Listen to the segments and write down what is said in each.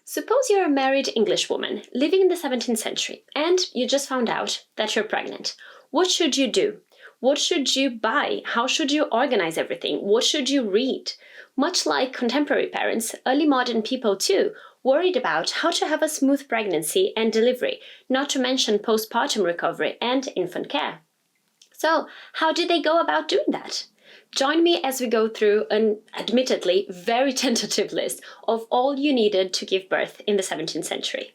Suppose you're a married English woman living in the 17th century and you just found out that you're pregnant. What should you do? What should you buy? How should you organize everything? What should you read? Much like contemporary parents, early modern people too worried about how to have a smooth pregnancy and delivery, not to mention postpartum recovery and infant care. So, how did they go about doing that? Join me as we go through an admittedly very tentative list of all you needed to give birth in the 17th century.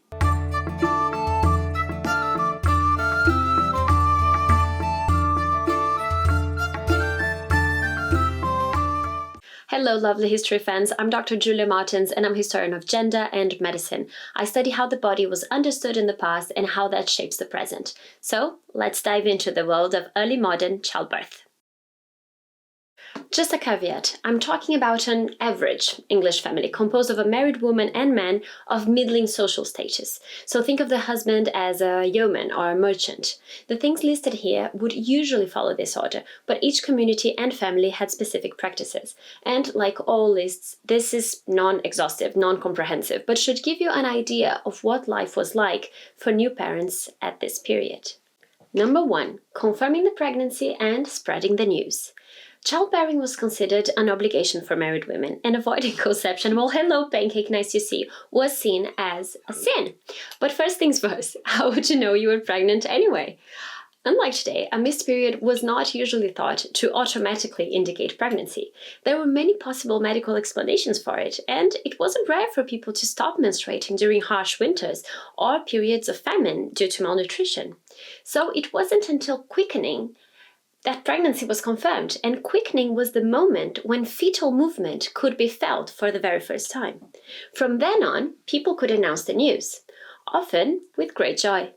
Hello, lovely history fans. I'm Dr. Julia Martins and I'm a historian of gender and medicine. I study how the body was understood in the past and how that shapes the present. So, let's dive into the world of early modern childbirth. Just a caveat, I'm talking about an average English family composed of a married woman and man of middling social status. So think of the husband as a yeoman or a merchant. The things listed here would usually follow this order, but each community and family had specific practices. And like all lists, this is non-exhaustive, non-comprehensive, but should give you an idea of what life was like for new parents at this period. Number 1, confirming the pregnancy and spreading the news. Childbearing was considered an obligation for married women, and avoiding conception, well, hello, pancake, nice to see you, was seen as a sin. But first things first, how would you know you were pregnant anyway? Unlike today, a missed period was not usually thought to automatically indicate pregnancy. There were many possible medical explanations for it, and it wasn't rare for people to stop menstruating during harsh winters or periods of famine due to malnutrition. So it wasn't until quickening that pregnancy was confirmed, and quickening was the moment when fetal movement could be felt for the very first time. From then on, people could announce the news, often with great joy.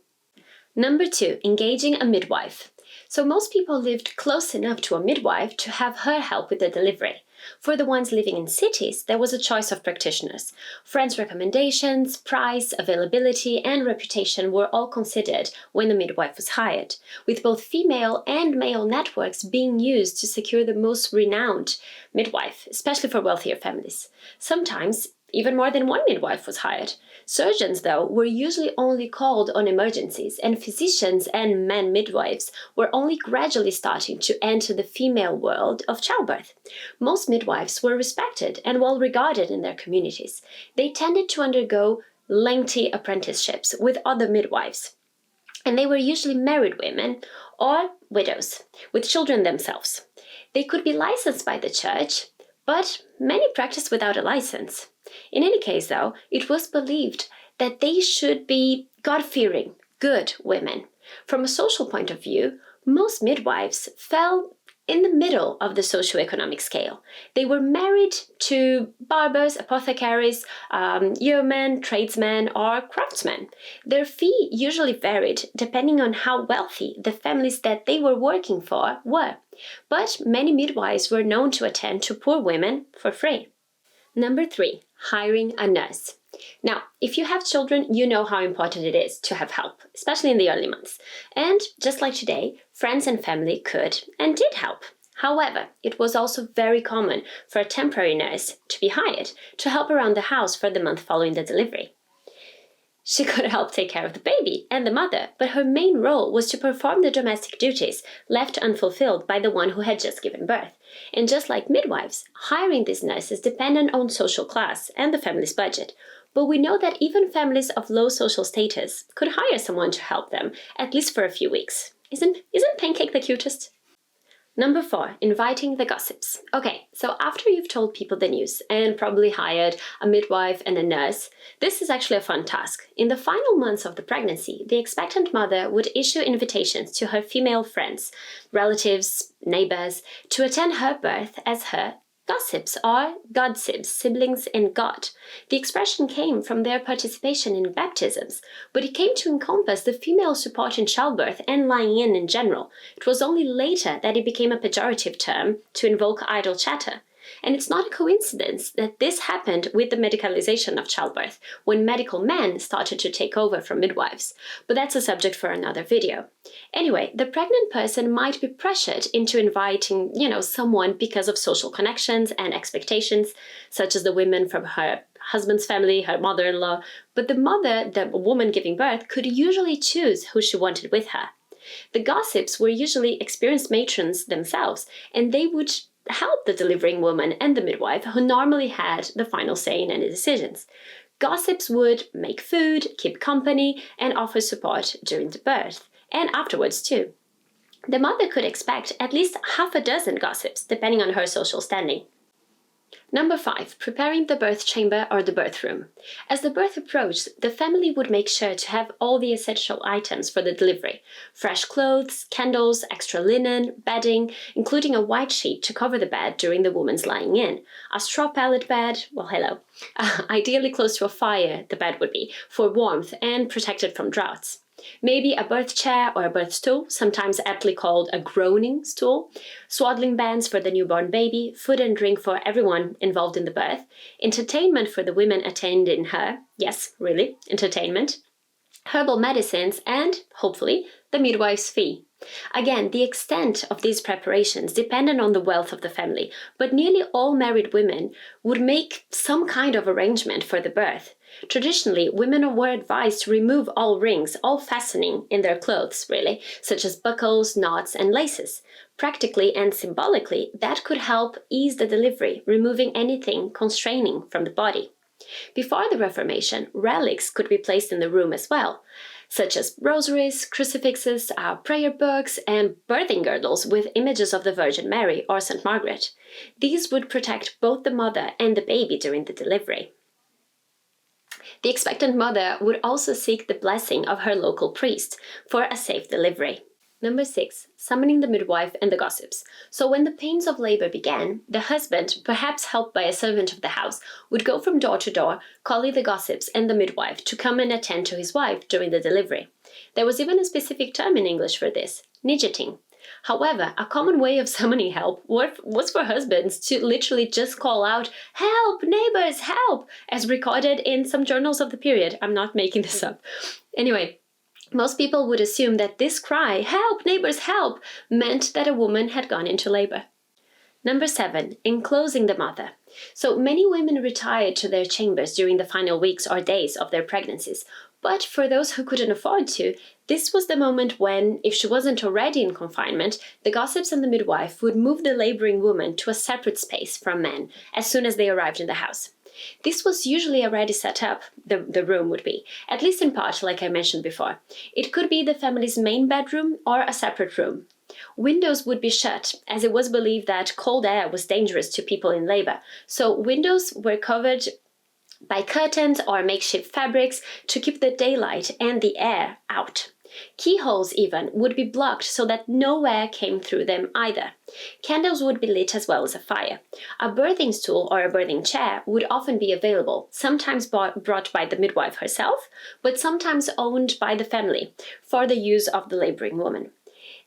Number 2, engaging a midwife. So most people lived close enough to a midwife to have her help with the delivery. For the ones living in cities, there was a choice of practitioners. Friends' recommendations, price, availability, and reputation were all considered when the midwife was hired, with both female and male networks being used to secure the most renowned midwife, especially for wealthier families. Sometimes, even more than one midwife was hired. Surgeons, though, were usually only called on emergencies, and physicians and men midwives were only gradually starting to enter the female world of childbirth. Most midwives were respected and well regarded in their communities. They tended to undergo lengthy apprenticeships with other midwives, and they were usually married women or widows with children themselves. They could be licensed by the church, but many practiced without a license. In any case, though, it was believed that they should be God-fearing, good women. From a social point of view, most midwives fell in the middle of the socioeconomic scale. They were married to barbers, apothecaries, yeomen, tradesmen, or craftsmen. Their fee usually varied depending on how wealthy the families that they were working for were. But many midwives were known to attend to poor women for free. Number 3, hiring a nurse. Now, if you have children, you know how important it is to have help, especially in the early months. And just like today, friends and family could and did help. However, it was also very common for a temporary nurse to be hired to help around the house for the month following the delivery. She could help take care of the baby and the mother, but her main role was to perform the domestic duties left unfulfilled by the one who had just given birth. And just like midwives, hiring these nurses depended on social class and the family's budget. But we know that even families of low social status could hire someone to help them, at least for a few weeks. Isn't Pancake the cutest? Number 4, inviting the gossips. Okay, so after you've told people the news and probably hired a midwife and a nurse, this is actually a fun task. In the final months of the pregnancy, the expectant mother would issue invitations to her female friends, relatives, neighbors, to attend her birth as her gossips or godsibs, siblings in God. The expression came from their participation in baptisms, but it came to encompass the female support in childbirth and lying in general. It was only later that it became a pejorative term to invoke idle chatter. And it's not a coincidence that this happened with the medicalization of childbirth, when medical men started to take over from midwives. But that's a subject for another video. Anyway, the pregnant person might be pressured into inviting, someone because of social connections and expectations, such as the women from her husband's family, her mother-in-law. But the woman giving birth, could usually choose who she wanted with her. The gossips were usually experienced matrons themselves, and they would help the delivering woman and the midwife, who normally had the final say in any decisions. Gossips would make food, keep company, and offer support during the birth, and afterwards too. The mother could expect at least half a dozen gossips, depending on her social standing. Number 5, preparing the birth chamber or the birth room. As the birth approached, the family would make sure to have all the essential items for the delivery: fresh clothes, candles, extra linen, bedding, including a white sheet to cover the bed during the woman's lying in, a straw pallet bed, ideally close to a fire the bed would be, for warmth and protected from draughts. Maybe a birth chair or a birth stool, sometimes aptly called a groaning stool, swaddling bands for the newborn baby, food and drink for everyone involved in the birth, entertainment for the women attending her, yes, really, entertainment, herbal medicines, and, hopefully, the midwife's fee. Again, the extent of these preparations depended on the wealth of the family, but nearly all married women would make some kind of arrangement for the birth. Traditionally, women were advised to remove all rings, all fastening in their clothes, really, such as buckles, knots, and laces. Practically and symbolically, that could help ease the delivery, removing anything constraining from the body. Before the Reformation, relics could be placed in the room as well, such as rosaries, crucifixes, prayer books, and birthing girdles with images of the Virgin Mary or St. Margaret. These would protect both the mother and the baby during the delivery. The expectant mother would also seek the blessing of her local priest for a safe delivery. Number 6, summoning the midwife and the gossips. So when the pains of labor began, the husband, perhaps helped by a servant of the house, would go from door to door, calling the gossips and the midwife to come and attend to his wife during the delivery. There was even a specific term in English for this: midgeting. However, a common way of summoning help was for husbands to literally just call out, "Help, neighbors, help!" as recorded in some journals of the period. I'm not making this up. Anyway, most people would assume that this cry, "Help, neighbors, help!" meant that a woman had gone into labor. Number 7, enclosing the mother. So many women retired to their chambers during the final weeks or days of their pregnancies. But for those who couldn't afford to, this was the moment when, if she wasn't already in confinement, the gossips and the midwife would move the laboring woman to a separate space from men as soon as they arrived in the house. This was usually already set up, the room would be, at least in part, like I mentioned before. It could be the family's main bedroom or a separate room. Windows would be shut, as it was believed that cold air was dangerous to people in labor, so windows were covered by curtains or makeshift fabrics to keep the daylight and the air out. Keyholes even would be blocked so that no air came through them either. Candles would be lit as well as a fire. A birthing stool or a birthing chair would often be available, sometimes brought by the midwife herself, but sometimes owned by the family for the use of the laboring woman.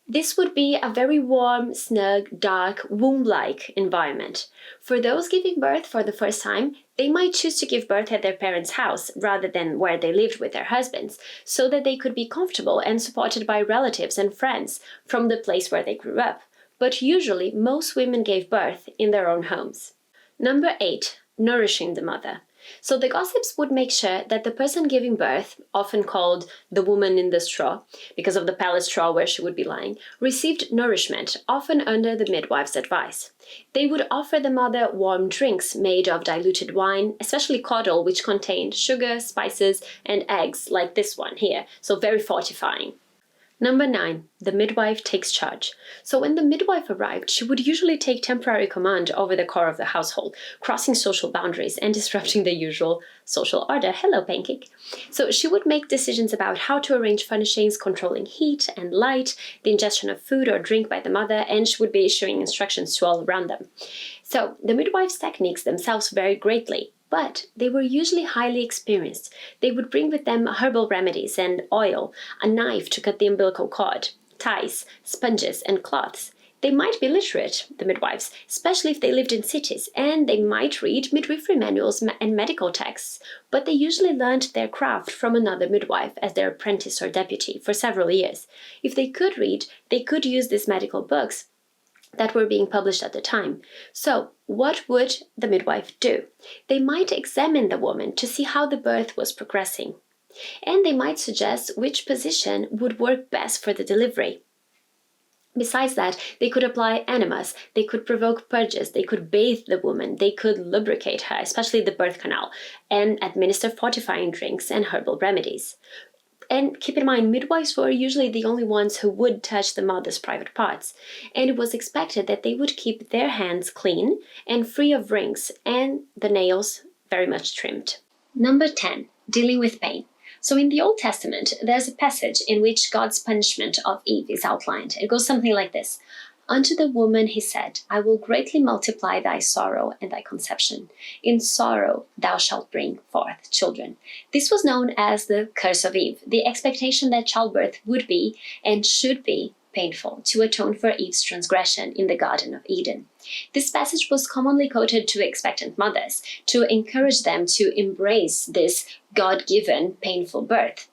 This would be a very warm, snug, dark, womb-like environment. For those giving birth for the first time, they might choose to give birth at their parents' house rather than where they lived with their husbands, so that they could be comfortable and supported by relatives and friends from the place where they grew up. But usually, most women gave birth in their own homes. Number 8, nourishing the mother. So the gossips would make sure that the person giving birth, often called the woman in the straw, because of the pallet straw where she would be lying, received nourishment, often under the midwife's advice. They would offer the mother warm drinks made of diluted wine, especially caudle, which contained sugar, spices, and eggs, like this one here, so very fortifying. Number 9, the midwife takes charge. So when the midwife arrived, she would usually take temporary command over the core of the household, crossing social boundaries and disrupting the usual social order. Hello, pancake. So she would make decisions about how to arrange furnishings, controlling heat and light, the ingestion of food or drink by the mother, and she would be issuing instructions to all around them. So the midwife's techniques themselves varied greatly, but they were usually highly experienced. They would bring with them herbal remedies and oil, a knife to cut the umbilical cord, ties, sponges, and cloths. They might be literate, the midwives, especially if they lived in cities, and they might read midwifery manuals and medical texts, but they usually learned their craft from another midwife as their apprentice or deputy for several years. If they could read, they could use these medical books that were being published at the time. So, what would the midwife do? They might examine the woman to see how the birth was progressing, and they might suggest which position would work best for the delivery. Besides that, they could apply enemas, they could provoke purges, they could bathe the woman, they could lubricate her, especially the birth canal, and administer fortifying drinks and herbal remedies. And keep in mind, midwives were usually the only ones who would touch the mother's private parts, and it was expected that they would keep their hands clean and free of rings and the nails very much trimmed. Number 10, dealing with pain. So in the Old Testament, there's a passage in which God's punishment of Eve is outlined. It goes something like this. Unto the woman he said, I will greatly multiply thy sorrow and thy conception. In sorrow thou shalt bring forth children. This was known as the curse of Eve, the expectation that childbirth would be and should be painful to atone for Eve's transgression in the Garden of Eden. This passage was commonly quoted to expectant mothers to encourage them to embrace this God-given painful birth.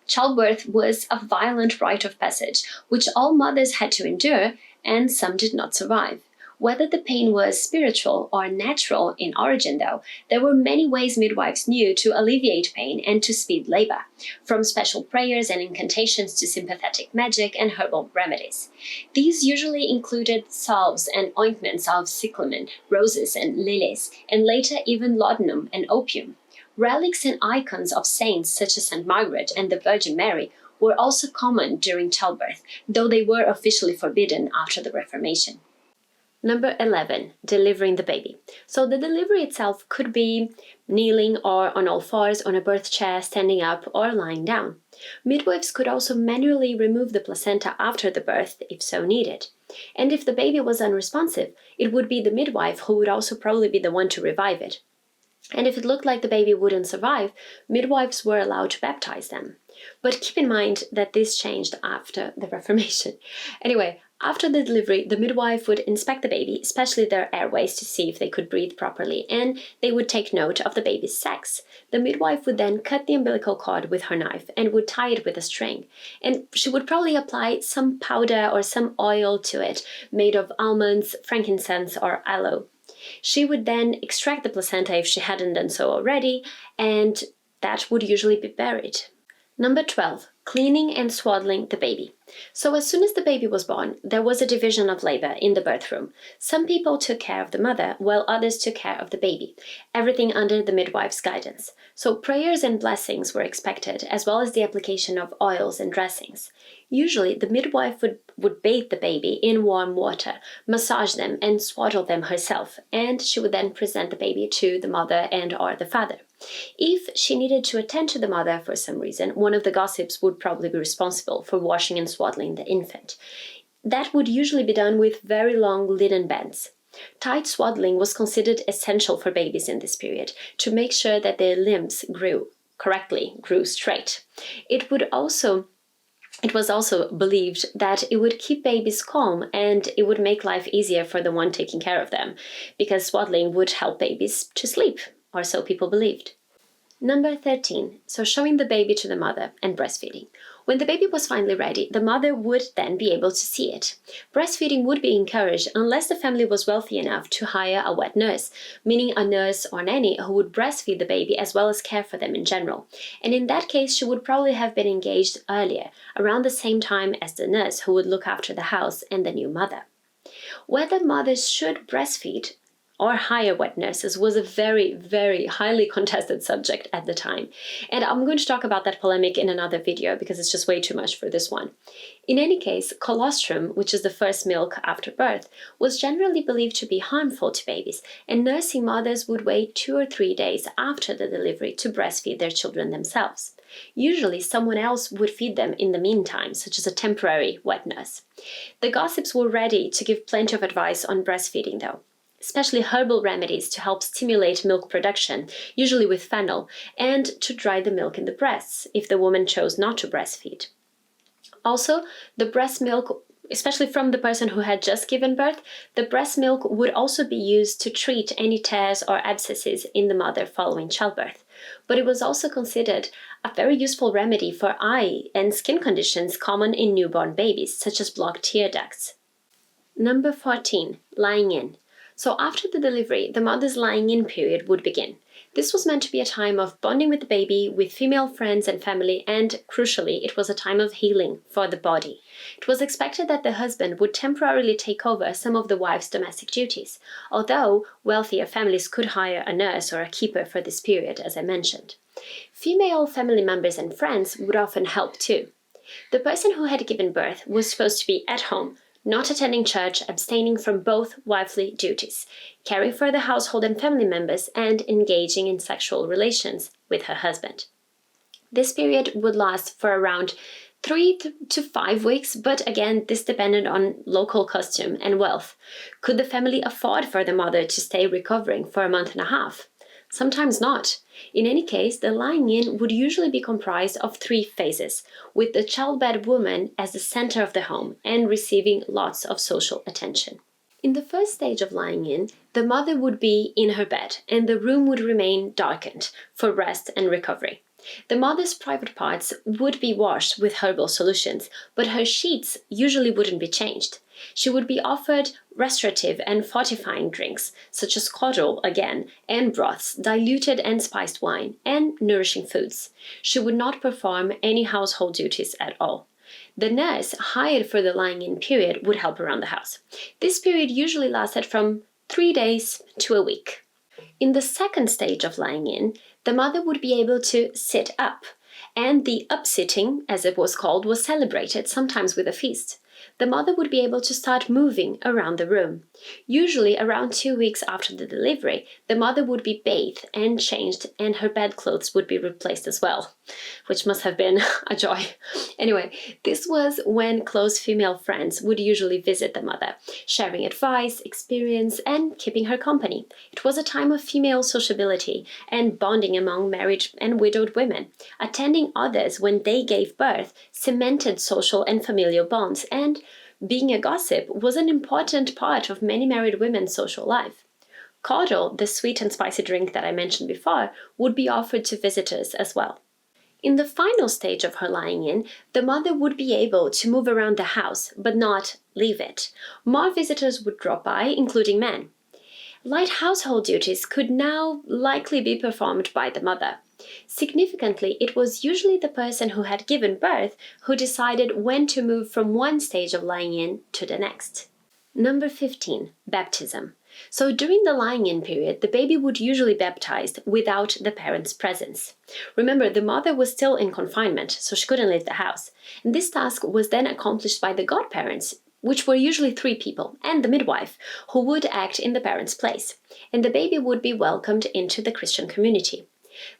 Childbirth was a violent rite of passage, which all mothers had to endure, and some did not survive. Whether the pain was spiritual or natural in origin, though, there were many ways midwives knew to alleviate pain and to speed labor, from special prayers and incantations to sympathetic magic and herbal remedies. These usually included salves and ointments of cyclamen, roses and lilies, and later even laudanum and opium. Relics and icons of saints such as St. Margaret and the Virgin Mary were also common during childbirth, though they were officially forbidden after the Reformation. Number 11, delivering the baby. So the delivery itself could be kneeling or on all fours on a birth chair, standing up or lying down. Midwives could also manually remove the placenta after the birth if so needed. And if the baby was unresponsive, it would be the midwife who would also probably be the one to revive it. And if it looked like the baby wouldn't survive, midwives were allowed to baptize them. But keep in mind that this changed after the Reformation. Anyway, after the delivery, the midwife would inspect the baby, especially their airways, to see if they could breathe properly, and they would take note of the baby's sex. The midwife would then cut the umbilical cord with her knife and would tie it with a string. And she would probably apply some powder or some oil to it, made of almonds, frankincense, or aloe. She would then extract the placenta if she hadn't done so already, and that would usually be buried. Number 12, cleaning and swaddling the baby. So as soon as the baby was born, there was a division of labor in the birth room. Some people took care of the mother, while others took care of the baby, everything under the midwife's guidance. So prayers and blessings were expected, as well as the application of oils and dressings. Usually, the midwife would bathe the baby in warm water, massage them, and swaddle them herself, and she would then present the baby to the mother and or the father. If she needed to attend to the mother for some reason, one of the gossips would probably be responsible for washing and swaddling the infant. That would usually be done with very long linen bands. Tight swaddling was considered essential for babies in this period to make sure that their limbs grew straight. It was also believed that it would keep babies calm and it would make life easier for the one taking care of them, because swaddling would help babies to sleep, or so people believed. Number 13, so showing the baby to the mother and breastfeeding. When the baby was finally ready, the mother would then be able to see it. Breastfeeding would be encouraged unless the family was wealthy enough to hire a wet nurse, meaning a nurse or nanny who would breastfeed the baby as well as care for them in general. And in that case, she would probably have been engaged earlier, around the same time as the nurse who would look after the house and the new mother. Whether mothers should breastfeed or hire wet nurses was a very, very highly contested subject at the time. And I'm going to talk about that polemic in another video because it's just way too much for this one. In any case, colostrum, which is the first milk after birth, was generally believed to be harmful to babies, and nursing mothers would wait 2 or 3 days after the delivery to breastfeed their children themselves. Usually, someone else would feed them in the meantime, such as a temporary wet nurse. The gossips were ready to give plenty of advice on breastfeeding, though, especially herbal remedies to help stimulate milk production, usually with fennel, and to dry the milk in the breasts if the woman chose not to breastfeed. Also, the breast milk especially from the person who had just given birth, the breast milk would also be used to treat any tears or abscesses in the mother following childbirth. But it was also considered a very useful remedy for eye and skin conditions common in newborn babies, such as blocked tear ducts. Number 14, lying in. So after the delivery, the mother's lying in period would begin. This was meant to be a time of bonding with the baby, with female friends and family, and crucially, it was a time of healing for the body. It was expected that the husband would temporarily take over some of the wife's domestic duties, although wealthier families could hire a nurse or a keeper for this period, as I mentioned. Female family members and friends would often help too. The person who had given birth was supposed to be at home, not attending church, abstaining from both wifely duties, caring for the household and family members, and engaging in sexual relations with her husband. This period would last for around 3 to 5 weeks, but again, this depended on local custom and wealth. Could the family afford for the mother to stay recovering for a month and a half? Sometimes not. In any case, the lying in would usually be comprised of 3 phases, with the childbed woman as the center of the home and receiving lots of social attention. In the first stage of lying in, the mother would be in her bed and the room would remain darkened for rest and recovery. The mother's private parts would be washed with herbal solutions, but her sheets usually wouldn't be changed. She would be offered restorative and fortifying drinks, such as caudle again, and broths, diluted and spiced wine, and nourishing foods. She would not perform any household duties at all. The nurse hired for the lying-in period would help around the house. This period usually lasted from 3 days to a week. In the second stage of lying in, the mother would be able to sit up, and the upsitting, as it was called, was celebrated, sometimes with a feast. The mother would be able to start moving around the room. Usually around 2 weeks after the delivery, the mother would be bathed and changed, and her bedclothes would be replaced as well, which must have been a joy. Anyway, this was when close female friends would usually visit the mother, sharing advice, experience, and keeping her company. It was a time of female sociability and bonding among married and widowed women. Attending others when they gave birth cemented social and familial bonds, and being a gossip was an important part of many married women's social life. Caudle, the sweet and spicy drink that I mentioned before, would be offered to visitors as well. In the final stage of her lying in, the mother would be able to move around the house, but not leave it. More visitors would drop by, including men. Light household duties could now likely be performed by the mother. Significantly, it was usually the person who had given birth who decided when to move from one stage of lying in to the next. Number 15, baptism. So during the lying-in period, the baby would usually be baptized without the parents' presence. Remember, the mother was still in confinement, so she couldn't leave the house. And this task was then accomplished by the godparents, which were usually 3 people, and the midwife, who would act in the parents' place. And the baby would be welcomed into the Christian community.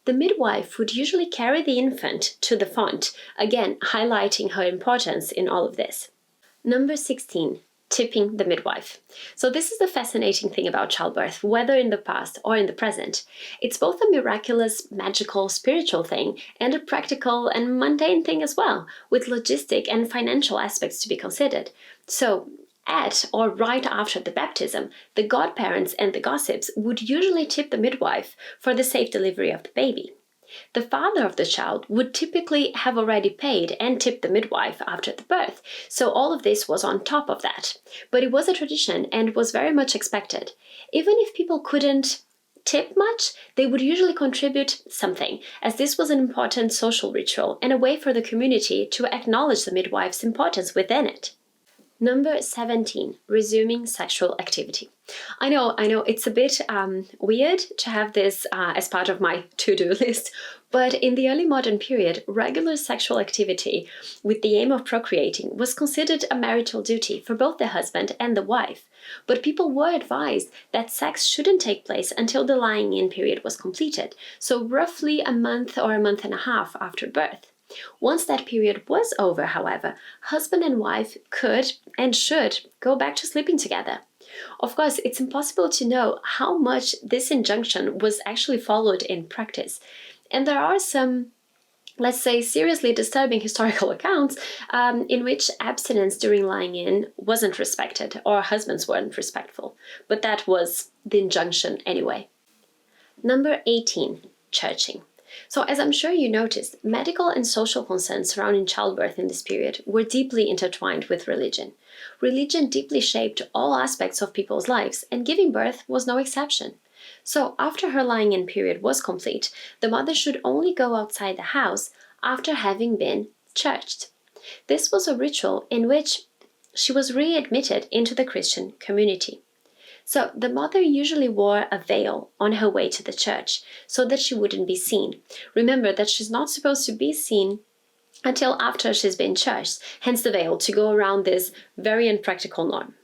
The midwife would usually carry the infant to the font, again highlighting her importance in all of this. Number 16. Tipping the midwife. So this is the fascinating thing about childbirth, whether in the past or in the present. It's both a miraculous, magical, spiritual thing and a practical and mundane thing as well, with logistic and financial aspects to be considered. So at or right after the baptism, the godparents and the gossips would usually tip the midwife for the safe delivery of the baby. The father of the child would typically have already paid and tipped the midwife after the birth, so all of this was on top of that. But it was a tradition and was very much expected. Even if people couldn't tip much, they would usually contribute something, as this was an important social ritual and a way for the community to acknowledge the midwife's importance within it. Number 17, resuming sexual activity. I know, it's a bit weird to have this as part of my to-do list, but in the early modern period, regular sexual activity with the aim of procreating was considered a marital duty for both the husband and the wife. But people were advised that sex shouldn't take place until the lying-in period was completed, so roughly a month or a month and a half after birth. Once that period was over, however, husband and wife could and should go back to sleeping together. Of course, it's impossible to know how much this injunction was actually followed in practice, and there are some let's say, seriously disturbing historical accounts in which abstinence during lying in wasn't respected or husbands weren't respectful. But that was the injunction anyway. Number 18, churching. So as I'm sure you noticed, medical and social concerns surrounding childbirth in this period were deeply intertwined with religion. Religion deeply shaped all aspects of people's lives, and giving birth was no exception. So after her lying-in period was complete, the mother should only go outside the house after having been churched. This was a ritual in which she was readmitted into the Christian community. So the mother usually wore a veil on her way to the church so that she wouldn't be seen. Remember that she's not supposed to be seen until after she's been churched, hence the veil to go around this very unpractical norm.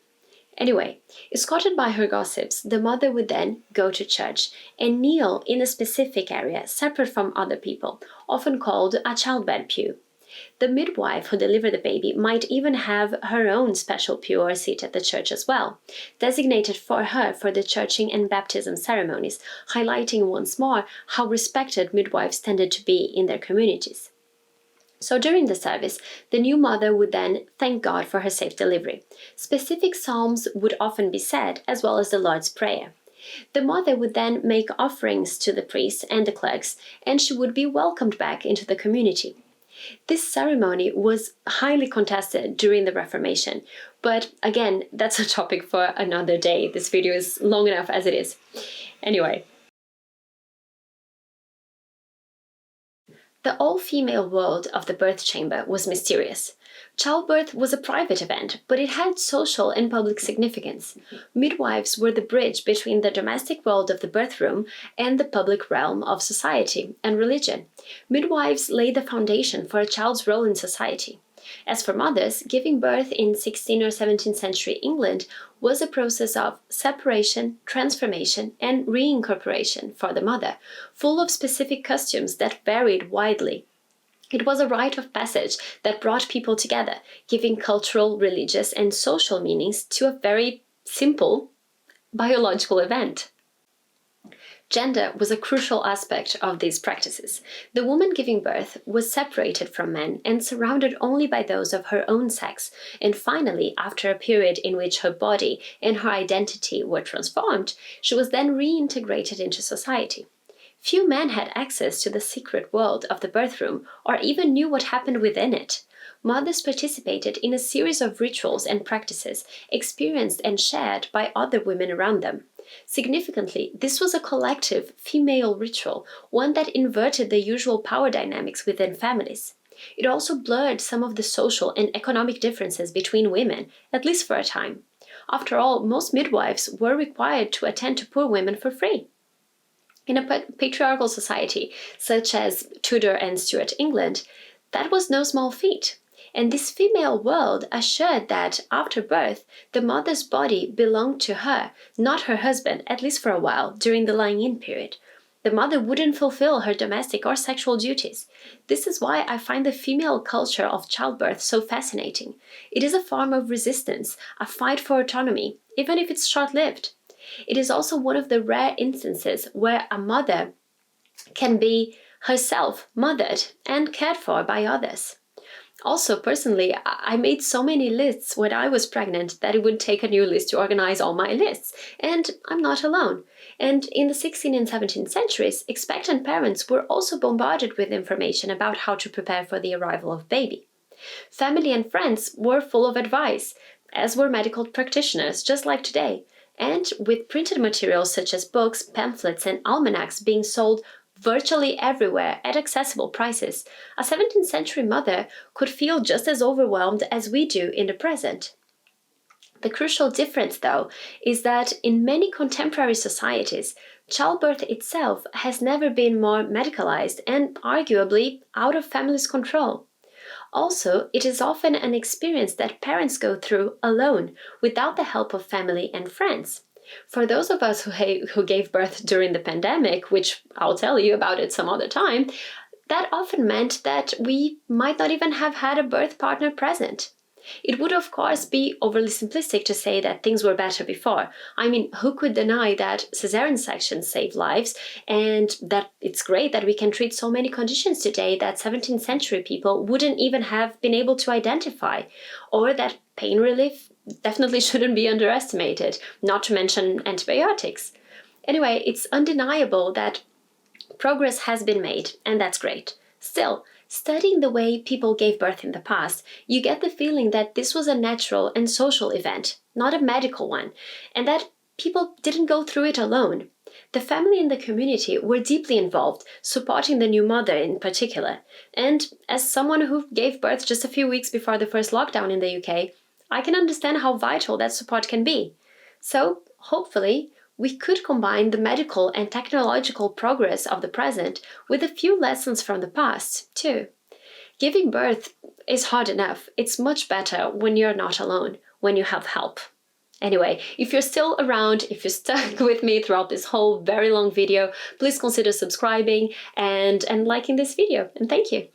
Anyway, escorted by her gossips, the mother would then go to church and kneel in a specific area separate from other people, often called a childbed pew. The midwife who delivered the baby might even have her own special pew or seat at the church as well, designated for her for the churching and baptism ceremonies, highlighting once more how respected midwives tended to be in their communities. So during the service, the new mother would then thank God for her safe delivery. Specific psalms would often be said, as well as the Lord's Prayer. The mother would then make offerings to the priests and the clerks, and she would be welcomed back into the community. This ceremony was highly contested during the Reformation, but again, that's a topic for another day. This video is long enough as it is. Anyway. The all-female world of the birth chamber was mysterious. Childbirth was a private event, but it had social and public significance. Midwives were the bridge between the domestic world of the birth room and the public realm of society and religion. Midwives laid the foundation for a child's role in society. As for mothers, giving birth in 16th or 17th century England was a process of separation, transformation, and reincorporation for the mother, full of specific costumes that varied widely. It was a rite of passage that brought people together, giving cultural, religious, and social meanings to a very simple biological event. Gender was a crucial aspect of these practices. The woman giving birth was separated from men and surrounded only by those of her own sex, and finally, after a period in which her body and her identity were transformed, she was then reintegrated into society. Few men had access to the secret world of the birth room or even knew what happened within it. Mothers participated in a series of rituals and practices experienced and shared by other women around them. Significantly, this was a collective female ritual, one that inverted the usual power dynamics within families. It also blurred some of the social and economic differences between women, at least for a time. After all, most midwives were required to attend to poor women for free. In a patriarchal society, such as Tudor and Stuart England, that was no small feat. And this female world assured that, after birth, the mother's body belonged to her, not her husband, at least for a while, during the lying-in period. The mother wouldn't fulfill her domestic or sexual duties. This is why I find the female culture of childbirth so fascinating. It is a form of resistance, a fight for autonomy, even if it's short-lived. It is also one of the rare instances where a mother can be herself mothered and cared for by others. Also, personally, I made so many lists when I was pregnant that it would take a new list to organize all my lists, and I'm not alone. And in the 16th and 17th centuries, expectant parents were also bombarded with information about how to prepare for the arrival of baby. Family and friends were full of advice, as were medical practitioners, just like today. And with printed materials such as books, pamphlets, and almanacs being sold virtually everywhere at accessible prices, a 17th century mother could feel just as overwhelmed as we do in the present. The crucial difference, though, is that in many contemporary societies, childbirth itself has never been more medicalized and arguably out of families' control. Also, it is often an experience that parents go through alone, without the help of family and friends. For those of us who gave birth during the pandemic, which I'll tell you about it some other time, that often meant that we might not even have had a birth partner present. It would, of course, be overly simplistic to say that things were better before. I mean, who could deny that cesarean sections save lives and that it's great that we can treat so many conditions today that 17th century people wouldn't even have been able to identify, or that pain relief definitely shouldn't be underestimated, not to mention antibiotics. Anyway, it's undeniable that progress has been made, and that's great. Still, studying the way people gave birth in the past, you get the feeling that this was a natural and social event, not a medical one, and that people didn't go through it alone. The family and the community were deeply involved, supporting the new mother in particular. And as someone who gave birth just a few weeks before the first lockdown in the UK, I can understand how vital that support can be. So, hopefully, we could combine the medical and technological progress of the present with a few lessons from the past, too. Giving birth is hard enough. It's much better when you're not alone, when you have help. Anyway, if you're still around, if you're stuck with me throughout this whole very long video, please consider subscribing and liking this video. And thank you.